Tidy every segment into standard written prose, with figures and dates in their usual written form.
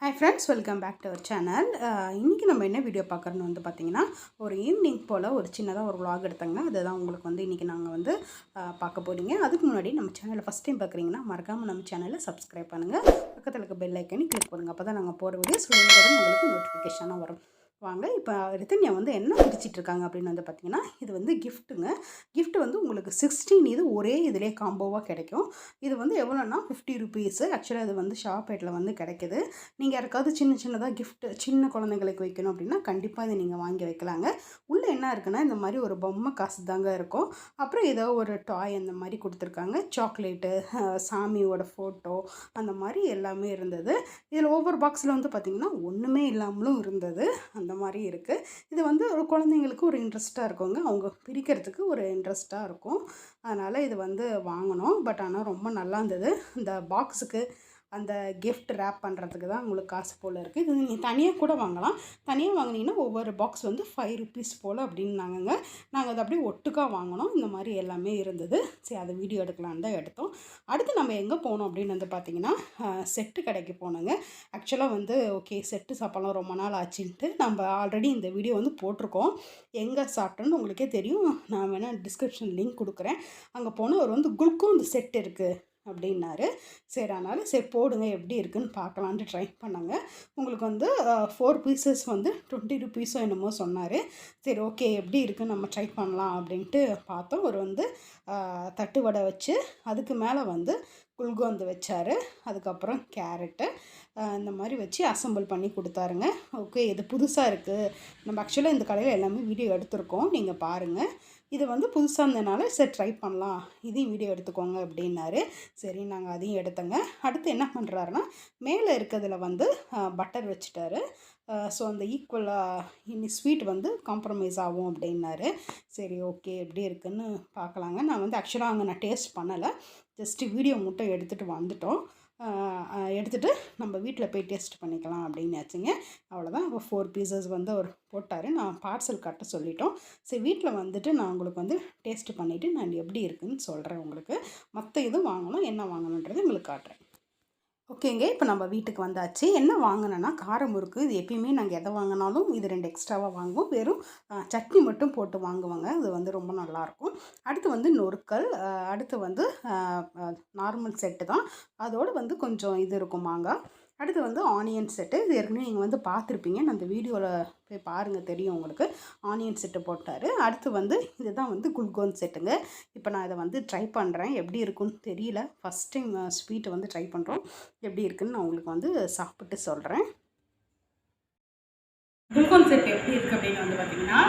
Hi friends, welcome back to our channel. இன்னைக்கு நம்ம என்ன வீடியோ பார்க்குறோன்னு வந்து பார்த்தீங்கன்னா ஒரு ஈவினிங் போல் ஒரு சின்னதாக ஒரு vlog எடுத்தாங்கன்னா அதுதான் உங்களுக்கு வந்து இன்றைக்கி நாங்கள் வந்து பார்க்க போகிறீங்க. அதுக்கு முன்னாடி நம்ம சேனலை ஃபஸ்ட் டைம் பார்க்குறீங்கன்னா மறக்காமல் நம்ம சேனலை சப்ஸ்கிரைப் பண்ணுங்கள், பக்கத்தில் இருக்க பெல் ஐக்கனை கிளிக் பண்ணுங்கள். அப்போ தான் நாங்கள் போகிற வீடியோஸ் உடனுக்குடன் உங்களுக்கு நோட்டிஃபிகேஷனாக வரும். வாங்க இப்போ ரித்தன்யா வந்து என்ன பிரிச்சிட்ருக்காங்க அப்படின்னு வந்து பார்த்தீங்கன்னா இது வந்து கிஃப்ட்டுங்க. கிஃப்ட் வந்து உங்களுக்கு 16 இது ஒரே இதிலே காம்போவாக கிடைக்கும். இது வந்து எவ்வளோன்னா 50 ருபீஸு. ஆக்சுவலாக இது வந்து ஷாப்பேட்டில் வந்து கிடைக்கிது. நீங்கள் யாருக்காவது சின்னதாக கிஃப்ட்டு சின்ன குழந்தைங்களுக்கு வைக்கணும் அப்படின்னா கண்டிப்பாக இதை நீங்கள் வாங்கி வைக்கலாங்க. உள்ளே என்ன இருக்குன்னா இந்த மாதிரி ஒரு பொம்மை காசு தாங்க இருக்கும். அப்புறம் ஏதோ ஒரு டாய் அந்த மாதிரி கொடுத்துருக்காங்க. சாக்லேட்டு, சாமியோட ஃபோட்டோ அந்த மாதிரி எல்லாமே இருந்தது. இதில் ஒவ்வொரு பாக்ஸில் வந்து பார்த்திங்கன்னா ஒன்றுமே இல்லாமலும் இருந்தது. அந்த மாதிரி இருக்குது. இது வந்து ஒரு குழந்தைங்களுக்கு ஒரு இன்ட்ரெஸ்ட்டாக இருக்குங்க. அவங்க பிரிக்கிறதுக்கு ஒரு இன்ட்ரெஸ்ட்டாக இருக்கும். அதனால் இது வந்து வாங்கினோம். பட் ஆனால் ரொம்ப நல்லா இருந்தது. இந்த பாக்ஸுக்கு அந்த கிஃப்ட் ரேப் பண்ணுறதுக்கு தான் உங்களுக்கு காசு போல் இருக்குது. இது நீங்கள் தனியாக கூட வாங்கலாம். தனியாக வாங்கினீங்கன்னா ஒவ்வொரு பாக்ஸ் வந்து 5 ருபீஸ் போல் அப்படின்னாங்க. நாங்கள் அதை அப்படியே ஒட்டுக்காக வாங்கினோம். இந்த மாதிரி எல்லாமே இருந்தது. சரி, அதை வீடியோ எடுக்கலான்னு தான் எடுத்தோம். அடுத்து நம்ம எங்கே போனோம் அப்படின்னு வந்து பார்த்திங்கன்னா செட்டு கடைக்கு போனோங்க. ஆக்சுவலாக வந்து ஓகே செட்டு சாப்பிட்லாம் ரொம்ப நாள் ஆச்சுன்ட்டு நம்ம ஆல்ரெடி இந்த வீடியோ வந்து போட்டிருக்கோம். எங்கே சாப்பிட்டோன்னு உங்களுக்கே தெரியும். நான் வேணால் டிஸ்கிரிப்ஷன் லிங்க் கொடுக்குறேன். அங்கே போனால் அவர் வந்து குளுக்கோன் செட் இருக்குது அப்படின்னாரு. சரி, அதனால் சரி போடுங்க எப்படி இருக்குதுன்னு பார்க்கலான்ட்டு ட்ரை பண்ணாங்க. உங்களுக்கு வந்து 4 பீசஸ் வந்து 20 ருபீஸோ என்னமோ சொன்னார். சரி ஓகே எப்படி இருக்குன்னு நம்ம ட்ரை பண்ணலாம் அப்படின்ட்டு பார்த்தோம். ஒரு வந்து தட்டு வடை வச்சு அதுக்கு மேலே வந்து குல்கோந்து வச்சார். அதுக்கப்புறம் கேரட்டு இந்த மாதிரி வச்சு அசம்பிள் பண்ணி கொடுத்தாருங்க. ஓகே இது புதுசாக இருக்குது. நம்ம ஆக்சுவலாக இந்த கடையில் எல்லாமே வீடியோ எடுத்திருக்கோம், நீங்கள் பாருங்கள். இது வந்து புதுசாக இருந்ததுனால சரி ட்ரை பண்ணலாம், இதையும் வீடியோ எடுத்துக்கோங்க அப்படின்னாரு. சரி நாங்கள் அதையும் எடுத்தோங்க. அடுத்து என்ன பண்ணுறாருன்னா மேலே இருக்கிறதுல வந்து பட்டர் வச்சுட்டாரு. ஸோ அந்த ஈக்குவலாக இனி ஸ்வீட் வந்து காம்ப்ரமைஸ் ஆகும் அப்படின்னாரு. சரி ஓகே எப்படி இருக்குதுன்னு பார்க்கலாங்க. நான் வந்து ஆக்சுவலாக அங்கே நான் டேஸ்ட் பண்ணலை, ஜஸ்ட்டு வீடியோ மட்டும் எடுத்துகிட்டு வந்துட்டோம். எடுத்துகிட்டு நம்ம வீட்டில் போய் டேஸ்ட் பண்ணிக்கலாம் அப்படின்னாச்சுங்க. அவ்வளோதான். இப்போ 4 பீசஸ் வந்து அவர் போட்டார். நான் பார்சல் கட்ட சொல்லிட்டோம். சரி வீட்டில் வந்துட்டு நான் உங்களுக்கு வந்து டேஸ்ட் பண்ணிவிட்டு நான் எப்படி இருக்குதுன்னு சொல்கிறேன் உங்களுக்கு. மற்ற இதுவும் வாங்கணும், என்ன வாங்கணுன்றது உங்களுக்கு காட்டுறேன். ஓகேங்க, இப்போ நம்ம வீட்டுக்கு வந்தாச்சு. என்ன வாங்கினேன்னா காரம் முறுக்கு. இது எப்பயுமே நாங்கள் எதை வாங்கினாலும் இது 2 எக்ஸ்ட்ராவாக வாங்குவோம். வெறும் சட்னி மட்டும் போட்டு வாங்குவாங்க. அது வந்து ரொம்ப நல்லாயிருக்கும். அடுத்து வந்து நொறுக்கல். அடுத்து வந்து நார்மல் செட்டு தான். அதோடு வந்து கொஞ்சம் இது இருக்கும் மாங்காய். அடுத்து வந்து ஆனியன் செட்டு. இது ஏற்கனவே நீங்கள் வந்து பார்த்துருப்பீங்க. நான் அந்த வீடியோவில் போய் பாருங்கள், தெரியும் உங்களுக்கு. ஆனியன் செட்டு போட்டார். அடுத்து வந்து இதுதான் வந்து குல்கோன் செட்டுங்க. இப்போ நான் இதை வந்து ட்ரை பண்ணுறேன். எப்படி இருக்குன்னு தெரியல. ஃபஸ்ட் டைம் ஸ்வீட்டை வந்து ட்ரை பண்ணுறோம். எப்படி இருக்குதுன்னு நான் உங்களுக்கு வந்து சாப்பிட்டு சொல்கிறேன். குல்கோன் செட் எப்படி இருக்குது அப்படின்னு வந்து பார்த்திங்கன்னா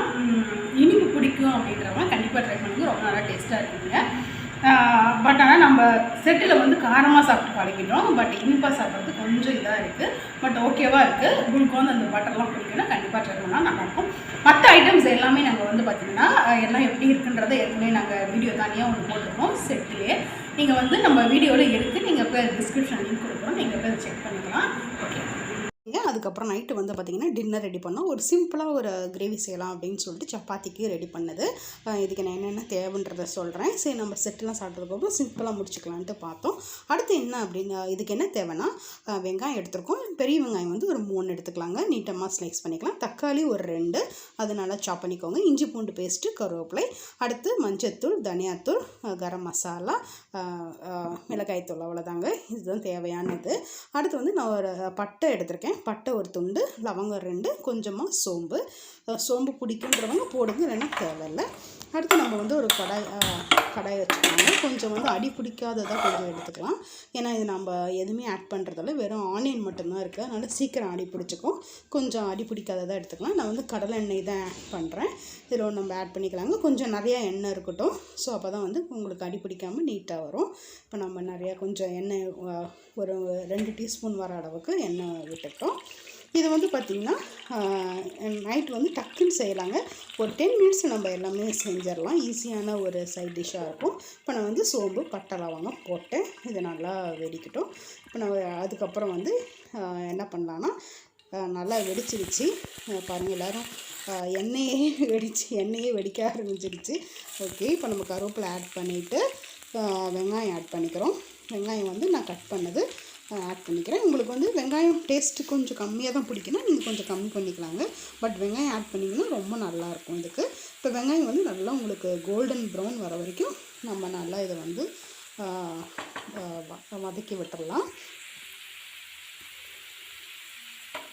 இனிப்பு பிடிக்கும் அப்படின்றவங்க கண்டிப்பாக ட்ரை பண்ணுங்க. ரொம்ப நல்லா டேஸ்ட்டாக இருக்குதுங்க. பட் ஆனால் நம்ம செட்டில் வந்து காரமாக சாப்பிட்டு பழகிட்டோம். பட் இனிப்பாக சாப்பிட்றது கொஞ்சம் இதாக இருக்குது. பட் ஓகேவாக இருக்குது. குல்கோன் அந்த பட்டர்லாம் பிடிக்குன்னா கண்டிப்பாக ட்ரை பண்ணால் நல்லாயிருக்கும். மற்ற ஐட்டம்ஸ் எல்லாமே நாங்கள் வந்து பார்த்திங்கன்னா எல்லாம் எப்படி இருக்குன்றதை ஏற்கனவே நாங்கள் வீடியோ தனியாக ஒன்று போட்டிருக்கோம் செட்டிலே. நீங்கள் வந்து நம்ம வீடியோவில் எடுத்து நீங்கள் போய் டிஸ்கிரிப்ஷன் லிங்க் கொடுக்குறோம், நீங்கள் போய் செக் பண்ணிக்கலாம். ஓகே. அதுக்கப்புறம் நைட்டு வந்து பார்த்திங்கன்னா டின்னர் ரெடி பண்ணோம். ஒரு சிம்பிளாக ஒரு கிரேவி செய்யலாம் அப்படின்னு சொல்லிட்டு சப்பாத்திக்கு ரெடி பண்ணது. இதுக்கு நான் என்னென்ன தேவைன்றதை சொல்கிறேன். சரி நம்ம செட்டெலாம் சாப்பிட்றதுக்கப்புறம் சிம்பிளாக முடிச்சுக்கலான்ட்டு பார்த்தோம். அடுத்து என்ன அப்படின்னு இதுக்கு என்ன தேவைன்னா வெங்காயம் எடுத்துருக்கோம். பெரிய வெங்காயம் வந்து ஒரு 3 எடுத்துக்கலாங்க. நீட்டமாக ஸ்லைஸ் பண்ணிக்கலாம். தக்காளி ஒரு 2 அது நல்லா சாப் பண்ணிக்கோங்க. இஞ்சி பூண்டு பேஸ்ட்டு, கருவேப்பிலை. அடுத்து மஞ்சத்தூள், தனியாத்தூள், கரம் மசாலா, மிளகாய்த்தூள். அவ்வளோதாங்க, இதுதான் தேவையானது. அடுத்து வந்து நான் ஒரு பட்டை எடுத்திருக்கேன். பட்டை ஒரு துண்டு, லவங்கம் 2, கொஞ்சமாக சோம்பு பிடிக்குன்றவங்க போடுங்க, இல்லைன்னா தேவையில்லை. அடுத்து நம்ம வந்து ஒரு கடாய் வச்சுக்கலாங்க. கொஞ்சம் வந்து அடி பிடிக்காததாக கொஞ்சம் எடுத்துக்கலாம். ஏன்னா இது நம்ம எதுவுமே ஆட் பண்ணுறதில்ல, வெறும் ஆனியன் மட்டும்தான் இருக்குது. அதனால் சீக்கிரம் அடி பிடிச்சிக்கும். கொஞ்சம் அடி பிடிக்காததாக எடுத்துக்கலாம். நான் வந்து கடலை எண்ணெய் தான் ஆட் பண்ணுறேன். இதில் நம்ம ஆட் பண்ணிக்கலாங்க. கொஞ்சம் நிறையா எண்ணெய் இருக்கட்டும். ஸோ அப்போ தான் வந்து உங்களுக்கு அடி பிடிக்காமல் நீட்டாக வரும். இப்போ நம்ம நிறையா கொஞ்சம் எண்ணெய் ஒரு 2 டீஸ்பூன் வர அளவுக்கு எண்ணெய் விட்டுட்டோம். இது வந்து பார்த்திங்கன்னா நைட் வந்து டக்குன்னு செய்யலாங்க. ஒரு 10 மினிட்ஸ் நம்ம எல்லாமே செஞ்சிடலாம். ஈஸியான ஒரு சைட் டிஷ்ஷாக இருக்கும். இப்போ நான் வந்து சோம்பு, பட்டை, லவங்கம் போட்டேன். இது நல்லா வெடிக்கட்டும். இப்போ நான் அதுக்கப்புறம் வந்து என்ன பண்ணலான்னா நல்லா வெடிச்சிருச்சு பாருங்கள். எல்லோரும் எண்ணெயே வெடிக்க ஆரம்பிச்சிருச்சு. ஓகே, இப்போ நம்ம கருவேப்பிலை ஆட் பண்ணிவிட்டு வெங்காயம் ஆட் பண்ணிக்கிறோம். வெங்காயம் வந்து நான் கட் பண்ணது ஆட் பண்ணிக்கிறேன். உங்களுக்கு வந்து வெங்காயம் டேஸ்ட்டு கொஞ்சம் கம்மியாக தான் பிடிக்குன்னா நீங்கள் கொஞ்சம் கம்மி பண்ணிக்கலாங்க. பட் வெங்காயம் ஆட் பண்ணிங்கன்னா ரொம்ப நல்லாயிருக்கும் இதுக்கு. இப்போ வெங்காயம் வந்து நல்லா உங்களுக்கு கோல்டன் ப்ரௌன் வர வரைக்கும் நம்ம நல்லா இதை வந்து வதக்கி விட்டுடலாம்.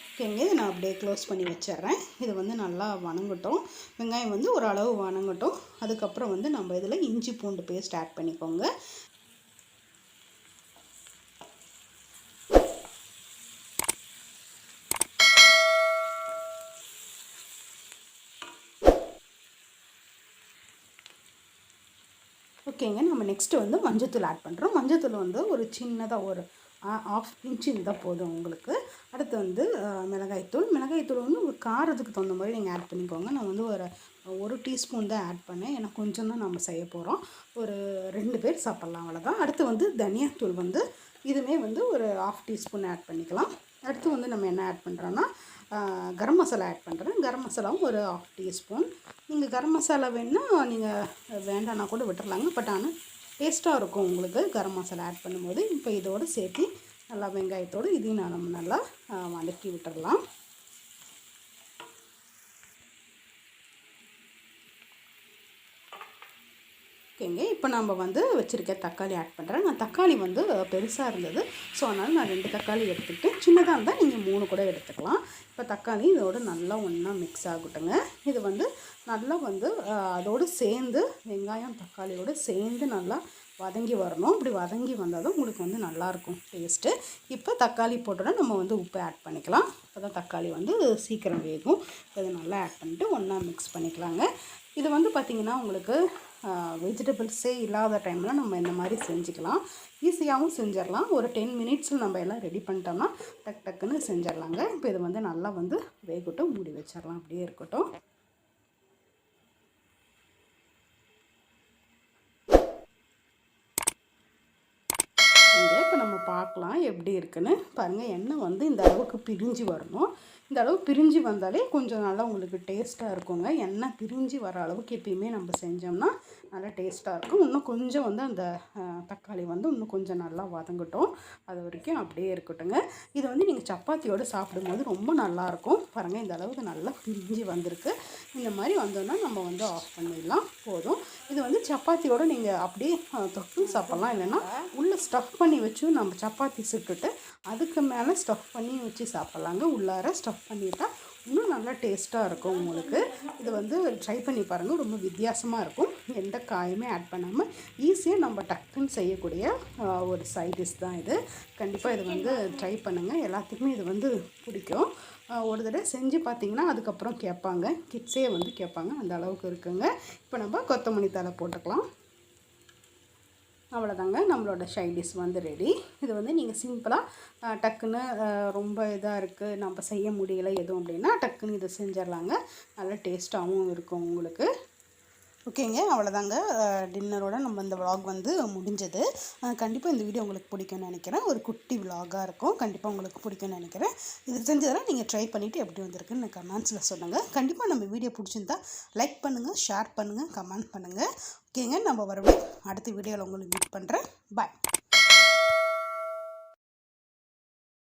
ஓகேங்க, இதை நான் அப்படியே க்ளோஸ் பண்ணி வச்சிட்றேன். இது வந்து நல்லா வணங்கட்டும். வெங்காயம் வந்து ஒரு அளவு வணங்கட்டும். அதுக்கப்புறம் வந்து நம்ம இதில் இஞ்சி பூண்டு பேஸ்ட் ஆட் பண்ணிக்கோங்க. ஓகேங்க, நம்ம நெக்ஸ்ட்டு வந்து மஞ்சத்தூள் ஆட் பண்ணுறோம். மஞ்சத்தூள் வந்து ஒரு சின்னதாக ஒரு 1/2 இன்ச்சு இருந்தால் போதும் உங்களுக்கு. அடுத்து வந்து மிளகாய்த்தூள் வந்து உங்கள் காரத்துக்கு தகுந்த மாதிரி நீங்கள் ஆட் பண்ணிக்கோங்க. நான் வந்து ஒரு டீஸ்பூன் தான் ஆட் பண்ணேன். ஏன்னா கொஞ்சம் தான் நம்ம செய்ய போகிறோம். ஒரு 2 பேர் சாப்பிட்லாம், அவ்வளோதான். அடுத்து வந்து தனியாத்தூள் வந்து இதுவுமே வந்து ஒரு 1/2 டீஸ்பூன் ஆட் பண்ணிக்கலாம். அடுத்து வந்து நம்ம என்ன ஆட் பண்ணுறோன்னா கரம் மசாலா ஆட் பண்ணுறேன். கரம் மசாலாவும் ஒரு 1/2 டீஸ்பூன். நீங்கள் கரம் மசாலா வேணுன்னா நீங்கள் வேண்டான்னா கூட விட்டுறலாங்க. பட் ஆனால் டேஸ்ட்டாக இருக்கும் உங்களுக்கு கரம் மசாலா ஆட் பண்ணும்போது. இப்போ இதோடு சேர்த்து நல்லா வெங்காயத்தோடு இதையும் நம்ம நல்லா வதக்கி விட்டுடலாம். ஓகேங்க, இப்போ நம்ம வந்து வச்சுருக்க தக்காளி ஆட் பண்ணுறேன். நான் தக்காளி வந்து பெருசாக இருந்தது, ஸோ அதனால் நான் 2 தக்காளி எடுத்துக்கிட்டேன். சின்னதாக இருந்தால் நீங்கள் 3 கூட எடுத்துக்கலாம். இப்போ தக்காளி இதோடு நல்லா ஒன்றா மிக்ஸ் ஆகட்டுங்க. இது வந்து நல்லா வந்து அதோடு சேர்ந்து வெங்காயம் தக்காளியோடு சேர்ந்து நல்லா வதங்கி வரணும். இப்படி வதங்கி வந்தால் தான் உங்களுக்கு வந்து நல்லாயிருக்கும் டேஸ்ட்டு. இப்போ தக்காளி போட்டோன்னா நம்ம வந்து உப்பு ஆட் பண்ணிக்கலாம். அப்போ தான் தக்காளி வந்து சீக்கிரம் வேகும். இதை நல்லா ஆட் பண்ணிட்டு ஒன்றா மிக்ஸ் பண்ணிக்கலாங்க. இது வந்து பார்த்திங்கன்னா உங்களுக்கு வெஜிடபிள்ஸே இல்லாத டைமில் நம்ம இந்த மாதிரி செஞ்சுக்கலாம். ஈஸியாகவும் செஞ்சிடலாம். ஒரு 10 மினிட்ஸில் நம்ம எல்லாம் ரெடி பண்ணிட்டோம்னா டக்குன்னு செஞ்சிடலாங்க. இப்போ இது வந்து நல்லா வந்து வேகட்டும், மூடி வச்சிடலாம், அப்படியே இருக்கட்டும். இப்போ நம்ம பார்க்கலாம் எப்படி இருக்குன்னு. பாருங்கள், எண்ணெய் வந்து இந்த அளவுக்கு பிரிஞ்சு வரணும். இந்த அளவு பிரிஞ்சு வந்தாலே கொஞ்சம் நல்லா உங்களுக்கு டேஸ்ட்டாக இருக்குங்க. எண்ணெய் பிரிஞ்சு வர அளவுக்கு எப்பயுமே நம்ம செஞ்சோம்னா நல்லா டேஸ்ட்டாக இருக்கும். இன்னும் கொஞ்சம் வந்து அந்த தக்காளி வந்து இன்னும் கொஞ்சம் நல்லா வதங்கட்டும். அது வரைக்கும் அப்படியே இருக்கட்டுங்க. இதை வந்து நீங்கள் சப்பாத்தியோடு சாப்பிடும்போது ரொம்ப நல்லாயிருக்கும். பாருங்கள், இந்த அளவுக்கு நல்லா பிரிஞ்சு வந்திருக்கு. இந்த மாதிரி வந்தோன்னா நம்ம வந்து ஆஃப் பண்ணிடலாம், போதும். இது வந்து சப்பாத்தியோடு நீங்கள் அப்படியே தொட்டு சாப்பிட்லாம். இல்லைன்னா உள்ளே ஸ்டஃப் பண்ணி வச்சும் நம்ம சப்பாத்தி சுட்டுட்டு அதுக்கு மேலே ஸ்டஃப் பண்ணி வச்சு சாப்பிட்லாங்க. உள்ளார ஸ்டஃப் பண்ணிட்டா இன்னும் நல்லா டேஸ்ட்டாக இருக்கும் உங்களுக்கு. இது வந்து ட்ரை பண்ணி பாருங்கள், ரொம்ப வித்தியாசமாக இருக்கும். எந்த காயுமே ஆட் பண்ணாமல் ஈஸியாக நம்ம டக்குன்னு செய்யக்கூடிய ஒரு சைட் டிஷ் தான் இது. கண்டிப்பாக இது வந்து ட்ரை பண்ணுங்கள். எல்லாத்துக்குமே இது வந்து பிடிக்கும். ஒரு தடவை செஞ்சு பார்த்திங்கன்னா அதுக்கப்புறம் கேட்பாங்க, கிட்ஸே வந்து கேட்பாங்க, அந்த அளவுக்கு இருக்குங்க. இப்போ நம்ம கொத்தமல்லி தழை போட்டுக்கலாம். அவ்வளோதாங்க, நம்மளோட சைட் வந்து ரெடி. இது வந்து நீங்கள் சிம்பிளாக டக்குன்னு ரொம்ப இதாக இருக்குது, நம்ம செய்ய முடியலை எதுவும் அப்படின்னா டக்குன்னு இதை செஞ்சிடலாங்க. நல்லா டேஸ்ட்டாகவும் இருக்கும் உங்களுக்கு. ஓகேங்க, அவ்வளோதாங்க, டின்னரோட நம்ம இந்த விலாக் வந்து முடிஞ்சது. கண்டிப்பாக இந்த வீடியோ உங்களுக்கு பிடிக்கும்னு நினைக்கிறேன். ஒரு குட்டி விலாகாக இருக்கும். கண்டிப்பாக உங்களுக்கு பிடிக்கும்னு நினைக்கிறேன். இது செஞ்சதெல்லாம் நீங்கள் ட்ரை பண்ணிவிட்டு எப்படி வந்திருக்குன்னு கமெண்ட்ஸில் சொல்லுங்கள். கண்டிப்பாக நம்ம வீடியோ பிடிச்சிருந்தா லைக் பண்ணுங்கள், ஷேர் பண்ணுங்கள், கமெண்ட் பண்ணுங்கள். ஓகேங்க, நம்ம வரவே அடுத்த வீடியோவில் உங்களுக்கு மீட் பண்ணுறேன். பாய்.